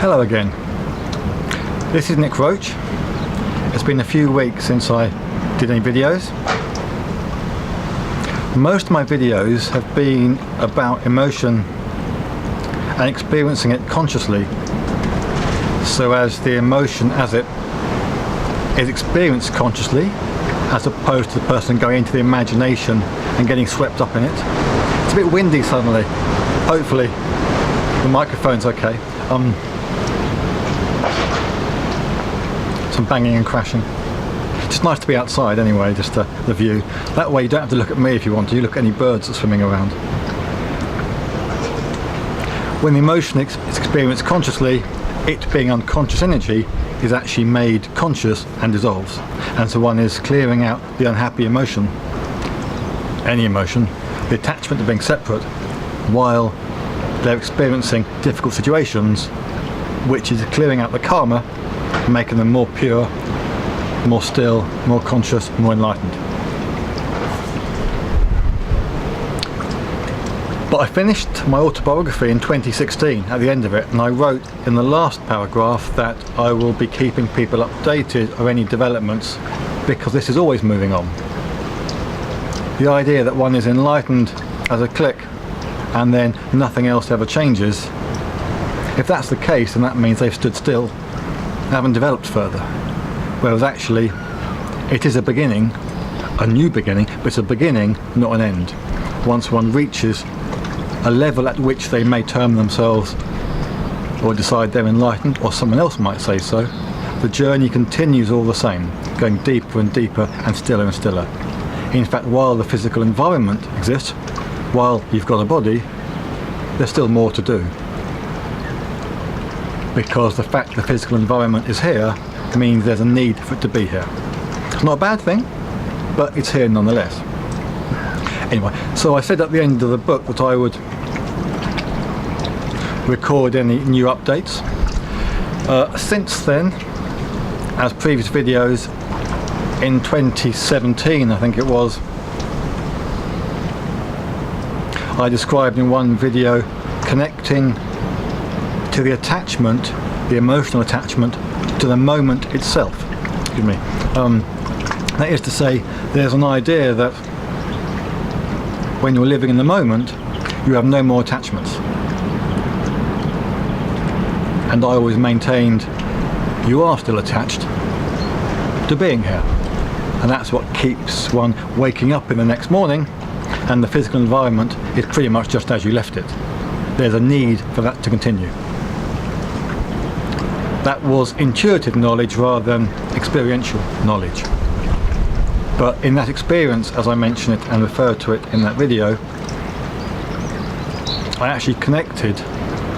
Hello again. This is Nick Roach. It's been a few weeks since I did any videos. Most of my videos have been about emotion and experiencing it consciously, so as the emotion as it is experienced consciously, as opposed to the person going into the imagination and getting swept up in it. It's a bit windy suddenly. Hopefully the microphone's okay. Some banging and crashing. It's nice to be outside anyway, just the view. That way you don't have to look at me if you want to, you look at any birds that are swimming around. When the emotion is experienced consciously, it being unconscious energy is actually made conscious and dissolves. And so one is clearing out the unhappy emotion, any emotion, the attachment to being separate, while they're experiencing difficult situations, which is clearing out the karma, making them more pure, more still, more conscious, more enlightened. But I finished my autobiography in 2016 at the end of it, and I wrote in the last paragraph that I will be keeping people updated of any developments because this is always moving on. The idea that one is enlightened as a click and then nothing else ever changes, if that's the case, then that means they've stood still, haven't developed further. Whereas actually it is a beginning, a new beginning, but it's a beginning, not an end. Once one reaches a level at which they may term themselves or decide they're enlightened, or someone else might say so, the journey continues all the same, going deeper and deeper and stiller and stiller. In fact, while the physical environment exists, while you've got a body, there's still more to do. Because the fact the physical environment is here means there's a need for it to be here. It's not a bad thing, but it's here nonetheless. Anyway, so I said at the end of the book that I would record any new updates. Since then, as previous videos, in 2017 I think it was, I described in one video connecting to the attachment, the emotional attachment, to the moment itself. Excuse me. That is to say, there's an idea that when you're living in the moment, you have no more attachments. And I always maintained you are still attached to being here. And that's what keeps one waking up in the next morning, and the physical environment is pretty much just as you left it. There's a need for that to continue. That was intuitive knowledge rather than experiential knowledge. But in that experience, as I mentioned it and referred to it in that video, I actually connected,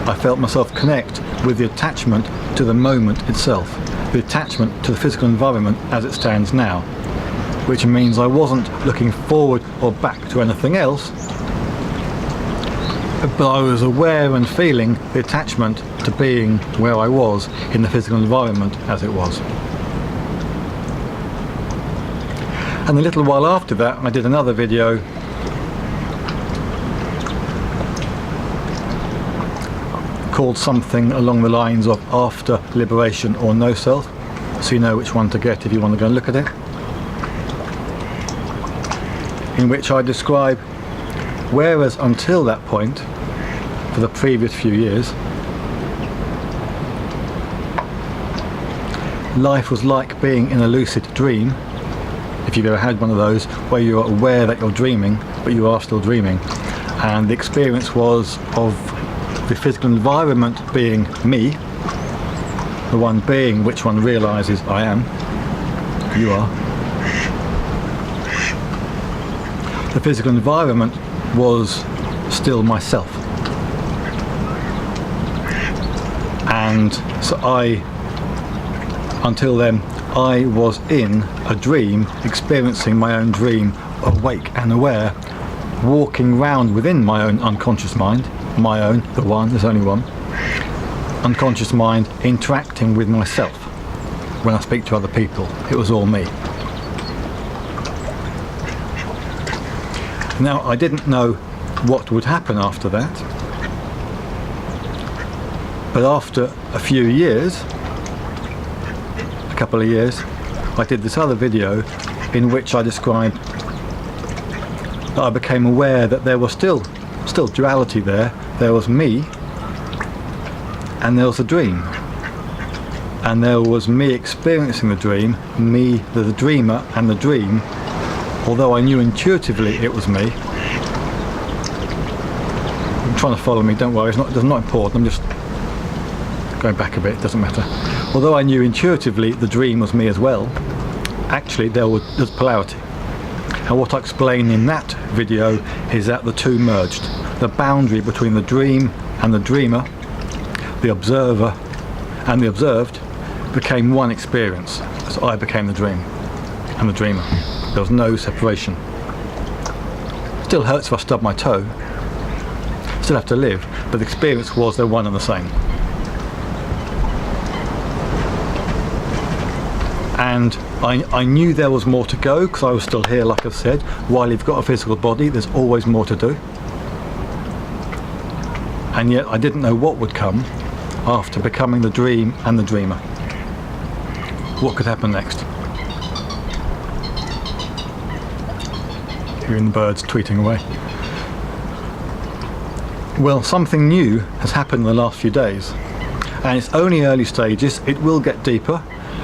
I felt myself connect with the attachment to the moment itself, the attachment to the physical environment as it stands now, which means I wasn't looking forward or back to anything else, but I was aware and feeling the attachment to being where I was in the physical environment as it was. And a little while after that I did another video called something along the lines of After Liberation or No Self, so you know which one to get if you want to go and look at it, in which I describe whereas until that point, for the previous few years, life was like being in a lucid dream, if you've ever had one of those, where you're aware that you're dreaming, but you are still dreaming. And the experience was of the physical environment being me, the one being which one realizes I am, you are. The physical environment was still myself. And so until then, I was in a dream, experiencing my own dream, awake and aware, walking round within my own unconscious mind, my own, the one, there's only one, unconscious mind, interacting with myself. When I speak to other people, it was all me. Now, I didn't know what would happen after that. But after a few years, a couple of years, I did this other video in which I described that I became aware that there was still duality there. There was me, and there was a dream. And there was me experiencing the dream, me, the dreamer, and the dream, although I knew intuitively it was me. You're trying to follow me, don't worry, it's not important, I'm just going back a bit, it doesn't matter. Although I knew intuitively the dream was me as well, actually there's polarity. And what I explain in that video is that the two merged. The boundary between the dream and the dreamer, the observer and the observed, became one experience. So I became the dream and the dreamer. There was no separation. Still hurts if I stub my toe. Still have to live, but the experience was they're one and the same. And I knew there was more to go because I was still here, like I've said. While you've got a physical body, there's always more to do. And yet I didn't know what would come after becoming the dream and the dreamer. What could happen next? Hearing the birds tweeting away. Well, something new has happened in the last few days, and it's only early stages. It will get deeper,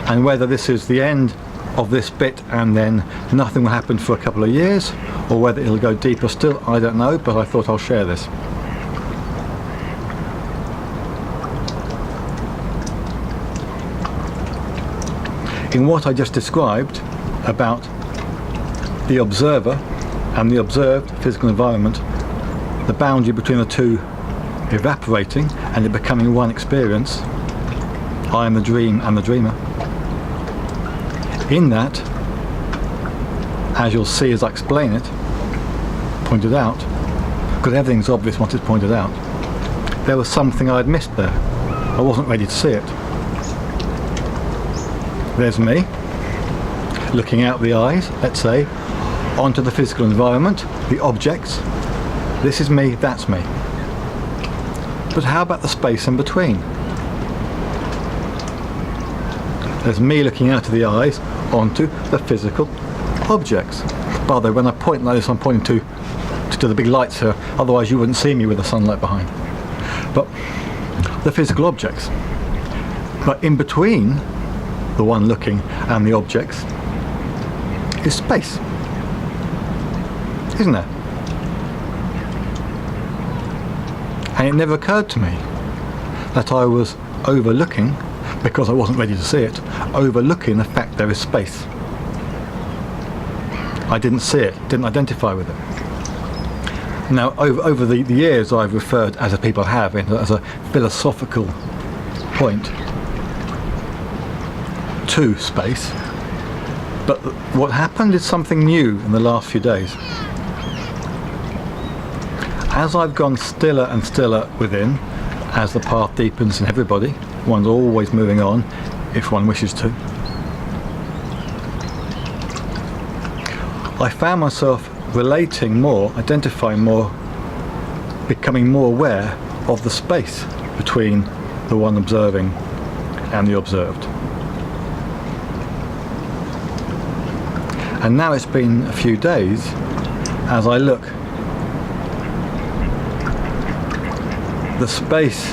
and whether this is the end of this bit and then nothing will happen for a couple of years, or whether it'll go deeper still, I don't know, but I thought I'll share this. In what I just described about the observer and the observed physical environment, the boundary between the two evaporating and it becoming one experience, I am the dream and the dreamer. In that, as you'll see as I explain it, pointed out, because everything's obvious once it's pointed out, there was something I'd missed there. I wasn't ready to see it. There's me, looking out the eyes, let's say, onto the physical environment, the objects. This is me, that's me. But how about the space in between? There's me looking out of the eyes onto the physical objects. By the way, when I point like this, I'm pointing to the big lights here, otherwise you wouldn't see me with the sunlight behind. But the physical objects. But in between the one looking and the objects is space, isn't there? And it never occurred to me that I was overlooking, because I wasn't ready to see it, overlooking the fact there is space. I didn't see it, didn't identify with it. Now over the years I've referred, as people have, as a philosophical point to space, but what happened is something new in the last few days. As I've gone stiller and stiller within, as the path deepens in everybody, one's always moving on if one wishes to, I found myself relating more, identifying more, becoming more aware of the space between the one observing and the observed. And now it's been a few days, as I look, the space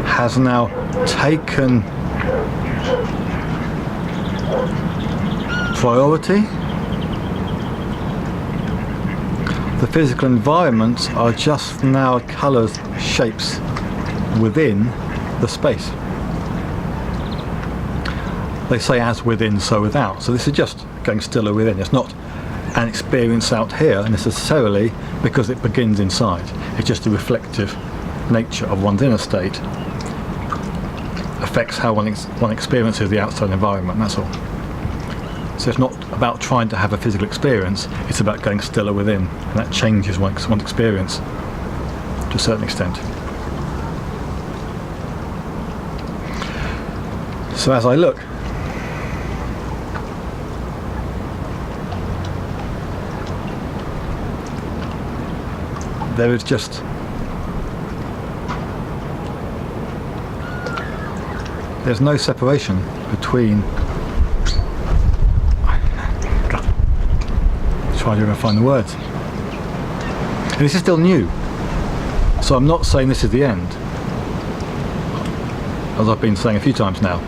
has now taken priority. The physical environments are just now colours, shapes within the space. They say as within, so without. So this is just going stiller within. It's not an experience out here necessarily, because it begins inside. It's just a reflective nature of one's inner state affects how one experiences the outside environment, that's all. So it's not about trying to have a physical experience, it's about going stiller within, and that changes one's experience to a certain extent. So as I look, there is just there's no separation between, try to find the words, and this is still new, so I'm not saying this is the end. As I've been saying a few times now,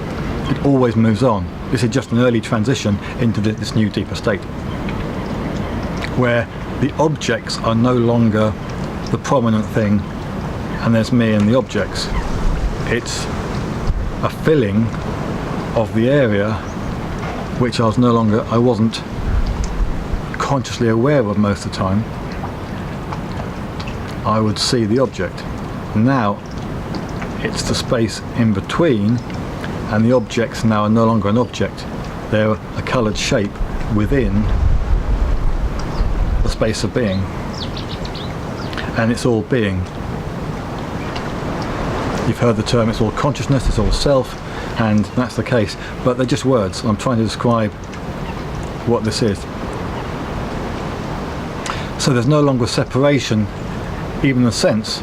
it always moves on. This is just an early transition into this new deeper state, where the objects are no longer the prominent thing and there's me and the objects. It's a filling of the area which I wasn't consciously aware of most of the time. I would see the object. Now it's the space in between, and the objects now are no longer an object. They're a coloured shape within the space of being, and it's all being. You've heard the term, it's all consciousness, it's all self, and that's the case, but they're just words. I'm trying to describe what this is. So there's no longer separation, even in a sense.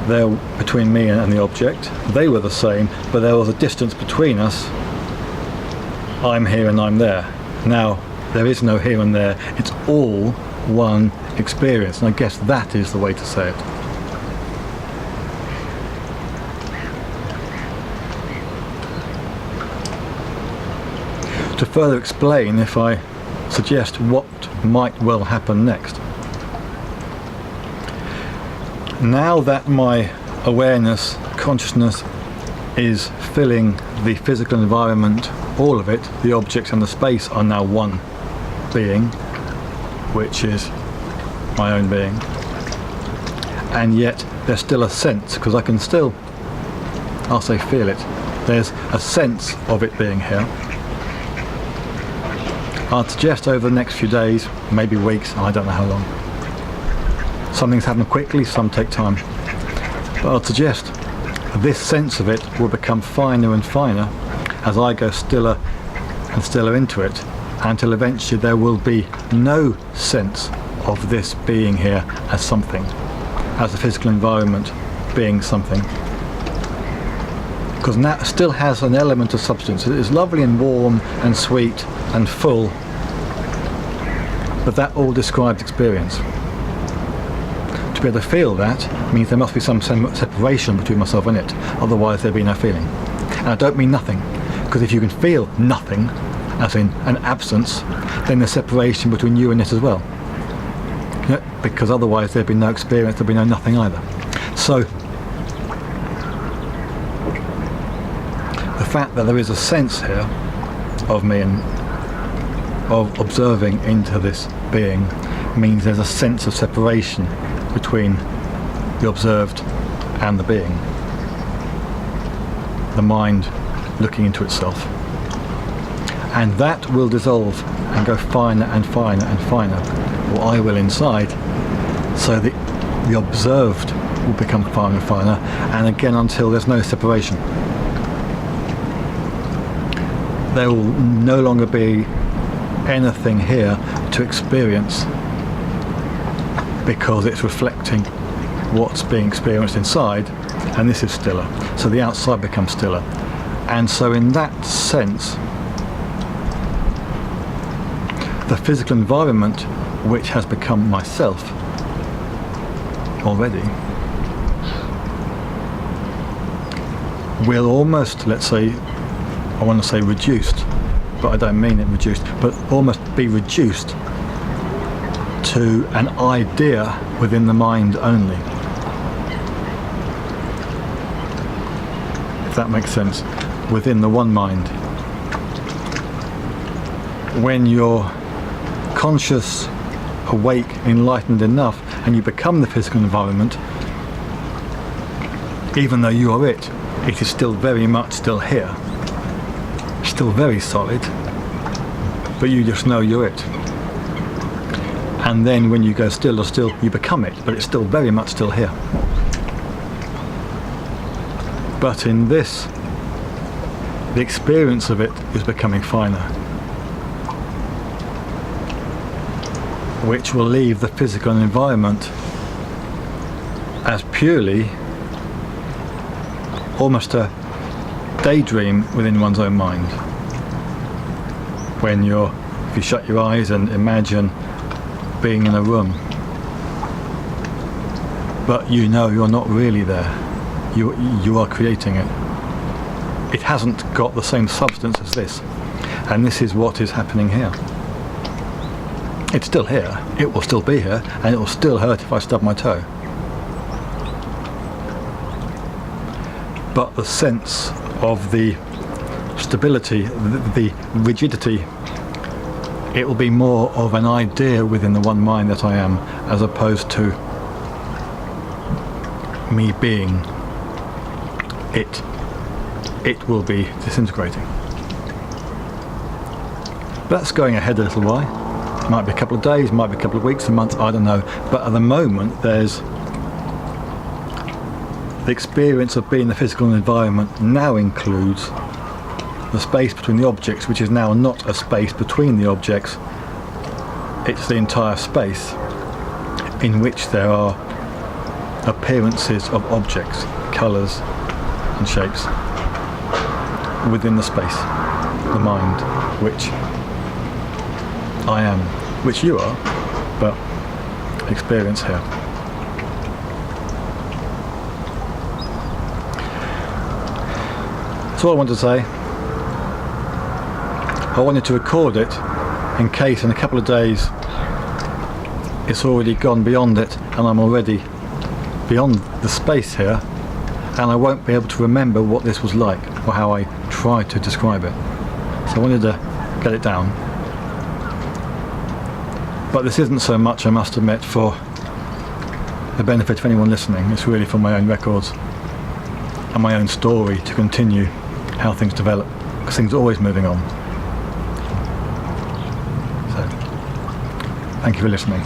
There between me and the object, they were the same, but there was a distance between us. I'm here and I'm there. Now there is no here and there, it's all one experience, and I guess that is the way to say it. To further explain, if I suggest what might well happen next. Now that my awareness, consciousness, is filling the physical environment, all of it, the objects and the space are now one being, which is my own being. And yet there's still a sense, because I can still, I'll say feel it, there's a sense of it being here. I'd suggest over the next few days, maybe weeks, I don't know how long. Some things happen quickly, some take time. But I'd suggest this sense of it will become finer and finer as I go stiller and stiller into it, until eventually there will be no sense of this being here as something, as the physical environment being something. Because that still has an element of substance. It is lovely and warm and sweet and full, but that all describes experience. To be able to feel that means there must be some separation between myself and it, otherwise there'd be no feeling. And I don't mean nothing, because if you can feel nothing, as in an absence, then there's separation between you and it as well. Yeah, because otherwise there'd be no experience, there'd be no nothing either. So the fact that there is a sense here of me and of observing into this being means there's a sense of separation between the observed and the being, the mind looking into itself, and that will dissolve and go finer and finer and finer, or I will inside, so the observed will become finer and finer, and again until there's no separation. There will no longer be anything here to experience, because it's reflecting what's being experienced inside, and this is stiller, so the outside becomes stiller. And so in that sense, the physical environment, which has become myself already, will almost, let's say, I want to say reduced, but I don't mean it reduced, but almost be reduced to an idea within the mind only. If that makes sense, within the one mind. When you're conscious, awake, enlightened enough, and you become the physical environment, even though you are it, it is still very much still here. Still very solid, but you just know you're it. And then when you go still or still, you become it, but it's still very much still here. But in this, the experience of it is becoming finer, which will leave the physical environment as purely almost a daydream within one's own mind. When if you shut your eyes and imagine being in a room, but you know you're not really there. You are creating it. It hasn't got the same substance as this, and this is what is happening here. It's still here, it will still be here, and it will still hurt if I stub my toe. But the sense of the stability, the rigidity, it will be more of an idea within the one mind that I am, as opposed to me being it. It will be disintegrating. But that's going ahead a little while. It might be a couple of days, might be a couple of weeks, a month, I don't know. But at the moment, there's the experience of being in the physical environment now includes the space between the objects, which is now not a space between the objects. It's the entire space in which there are appearances of objects, colours and shapes within the space, the mind, which I am, which you are, but experience here. That's all I wanted to say. I wanted to record it in case in a couple of days it's already gone beyond it and I'm already beyond the space here, and I won't be able to remember what this was like or how I tried to describe it. So I wanted to get it down. But this isn't so much, I must admit, for the benefit of anyone listening. It's really for my own records and my own story to continue how things develop, because things are always moving on. So, thank you for listening.